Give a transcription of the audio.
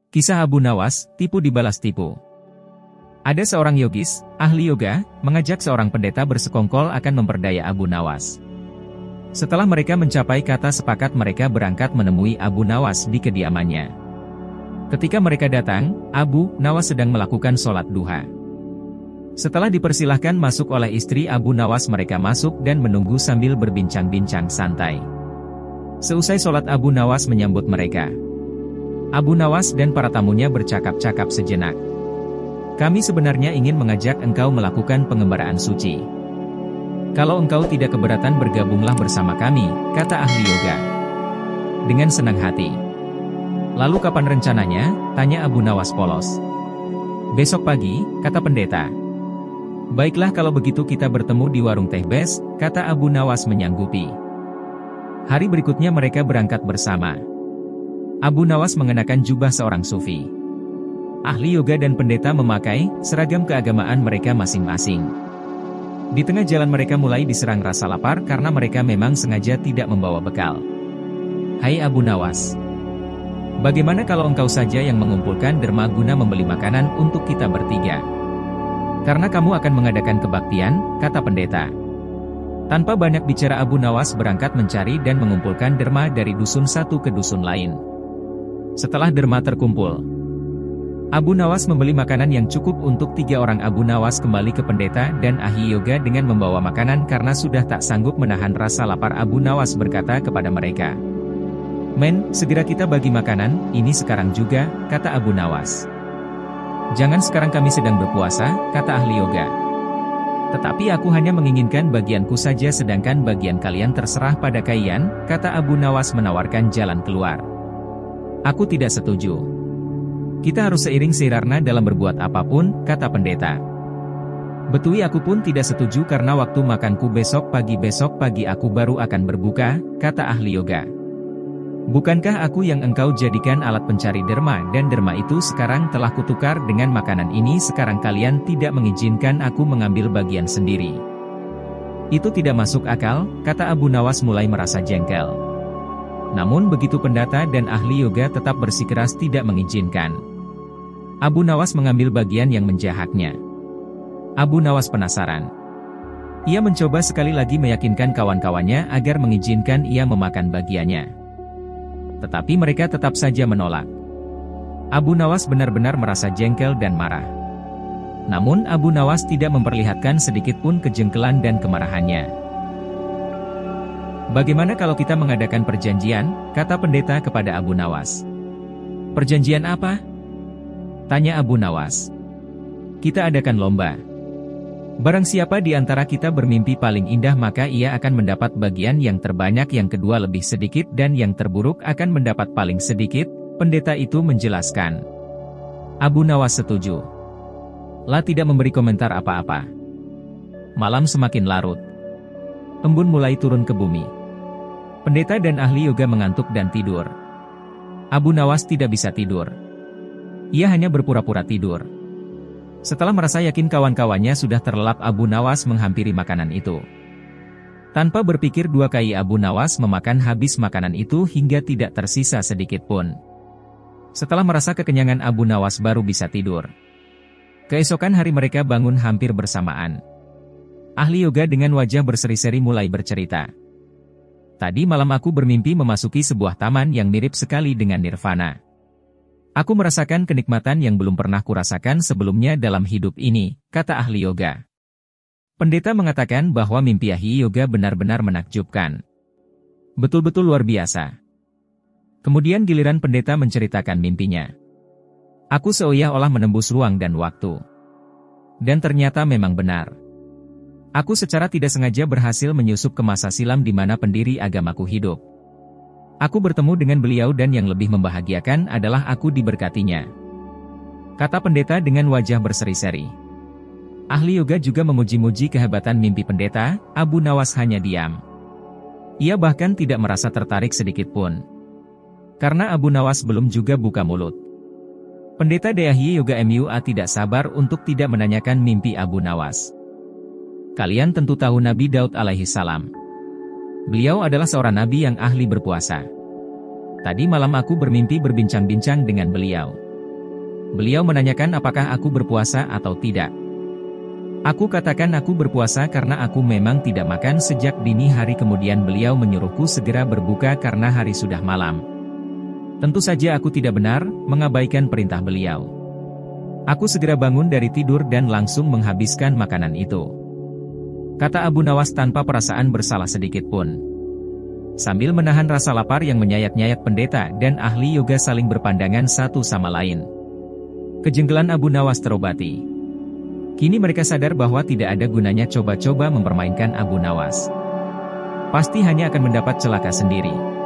Kisah Abu Nawas, tipu dibalas tipu. Ada seorang yogis, ahli yoga, mengajak seorang pendeta bersekongkol akan memperdaya Abu Nawas. Setelah mereka mencapai kata sepakat, mereka berangkat menemui Abu Nawas di kediamannya. Ketika mereka datang, Abu Nawas sedang melakukan sholat duha. Setelah dipersilahkan masuk oleh istri Abu Nawas, mereka masuk dan menunggu sambil berbincang-bincang santai. Seusai sholat, Abu Nawas menyambut mereka. Abu Nawas dan para tamunya bercakap-cakap sejenak. Kami sebenarnya ingin mengajak engkau melakukan pengembaraan suci. Kalau engkau tidak keberatan, bergabunglah bersama kami, kata ahli yoga. Dengan senang hati. Lalu kapan rencananya? Tanya Abu Nawas polos. Besok pagi, kata pendeta. Baiklah kalau begitu kita bertemu di warung teh bes, kata Abu Nawas menyanggupi. Hari berikutnya mereka berangkat bersama. Abu Nawas mengenakan jubah seorang sufi. Ahli yoga dan pendeta memakai seragam keagamaan mereka masing-masing. Di tengah jalan mereka mulai diserang rasa lapar karena mereka memang sengaja tidak membawa bekal. Hai Abu Nawas, bagaimana kalau engkau saja yang mengumpulkan derma guna membeli makanan untuk kita bertiga? Karena kamu akan mengadakan kebaktian, kata pendeta. Tanpa banyak bicara, Abu Nawas berangkat mencari dan mengumpulkan derma dari dusun satu ke dusun lain. Setelah derma terkumpul, Abu Nawas membeli makanan yang cukup untuk 3 orang. Abu Nawas kembali ke pendeta dan ahli yoga dengan membawa makanan karena sudah tak sanggup menahan rasa lapar. Abu Nawas berkata kepada mereka, "Men, segera kita bagi makanan, ini sekarang juga," kata Abu Nawas. "Jangan, sekarang kami sedang berpuasa," kata ahli yoga. "Tetapi aku hanya menginginkan bagianku saja, sedangkan bagian kalian terserah pada kalian," kata Abu Nawas menawarkan jalan keluar. "Aku tidak setuju. Kita harus seiring seirarna dalam berbuat apapun," kata pendeta. "Betui aku pun tidak setuju karena waktu makanku besok pagi aku baru akan berbuka," kata ahli yoga. "Bukankah aku yang engkau jadikan alat pencari derma, dan derma itu sekarang telah kutukar dengan makanan ini? Sekarang kalian tidak mengizinkan aku mengambil bagian sendiri. Itu tidak masuk akal," kata Abu Nawas mulai merasa jengkel. Namun begitu pendeta dan ahli yoga tetap bersikeras tidak mengizinkan. Abu Nawas mengambil bagian yang menjahaknya. Abu Nawas penasaran. Ia mencoba sekali lagi meyakinkan kawan-kawannya agar mengizinkan ia memakan bagiannya. Tetapi mereka tetap saja menolak. Abu Nawas benar-benar merasa jengkel dan marah. Namun Abu Nawas tidak memperlihatkan sedikitpun kejengkelan dan kemarahannya. "Bagaimana kalau kita mengadakan perjanjian?" kata pendeta kepada Abu Nawas. "Perjanjian apa?" tanya Abu Nawas. "Kita adakan lomba. Barang siapa di antara kita bermimpi paling indah maka ia akan mendapat bagian yang terbanyak, yang kedua lebih sedikit, dan yang terburuk akan mendapat paling sedikit," pendeta itu menjelaskan. Abu Nawas setuju. La tidak memberi komentar apa-apa. Malam semakin larut. Embun mulai turun ke bumi. Pendeta dan ahli yoga mengantuk dan tidur. Abu Nawas tidak bisa tidur. Ia hanya berpura-pura tidur. Setelah merasa yakin kawan-kawannya sudah terlelap, Abu Nawas menghampiri makanan itu. Tanpa berpikir 2 kali, Abu Nawas memakan habis makanan itu hingga tidak tersisa sedikit pun. Setelah merasa kekenyangan, Abu Nawas baru bisa tidur. Keesokan hari mereka bangun hampir bersamaan. Ahli yoga dengan wajah berseri-seri mulai bercerita. "Tadi malam aku bermimpi memasuki sebuah taman yang mirip sekali dengan nirvana. Aku merasakan kenikmatan yang belum pernah kurasakan sebelumnya dalam hidup ini," kata ahli yoga. Pendeta mengatakan bahwa mimpi ahli yoga benar-benar menakjubkan. Betul-betul luar biasa. Kemudian giliran pendeta menceritakan mimpinya. "Aku seolah-olah menembus ruang dan waktu. Dan ternyata memang benar. Aku secara tidak sengaja berhasil menyusup ke masa silam di mana pendiri agamaku hidup. Aku bertemu dengan beliau dan yang lebih membahagiakan adalah aku diberkatinya," kata pendeta dengan wajah berseri-seri. Ahli yoga juga memuji-muji kehebatan mimpi pendeta. Abu Nawas hanya diam. Ia bahkan tidak merasa tertarik sedikit pun. Karena Abu Nawas belum juga buka mulut. Pendeta Ahli Yoga MUA tidak sabar untuk tidak menanyakan mimpi Abu Nawas. "Kalian tentu tahu Nabi Daud alaihi salam. Beliau adalah seorang nabi yang ahli berpuasa. Tadi malam aku bermimpi berbincang-bincang dengan beliau. Beliau menanyakan apakah aku berpuasa atau tidak. Aku katakan aku berpuasa karena aku memang tidak makan sejak dini hari. Kemudian beliau menyuruhku segera berbuka karena hari sudah malam. Tentu saja aku tidak benar, mengabaikan perintah beliau. Aku segera bangun dari tidur dan langsung menghabiskan makanan itu. Kata Abu Nawas tanpa perasaan bersalah sedikit pun. Sambil menahan rasa lapar yang menyayat-nyayat, pendeta dan ahli yoga saling berpandangan satu sama lain. Kejengkelan Abu Nawas terobati. Kini mereka sadar bahwa tidak ada gunanya coba-coba mempermainkan Abu Nawas. Pasti hanya akan mendapat celaka sendiri.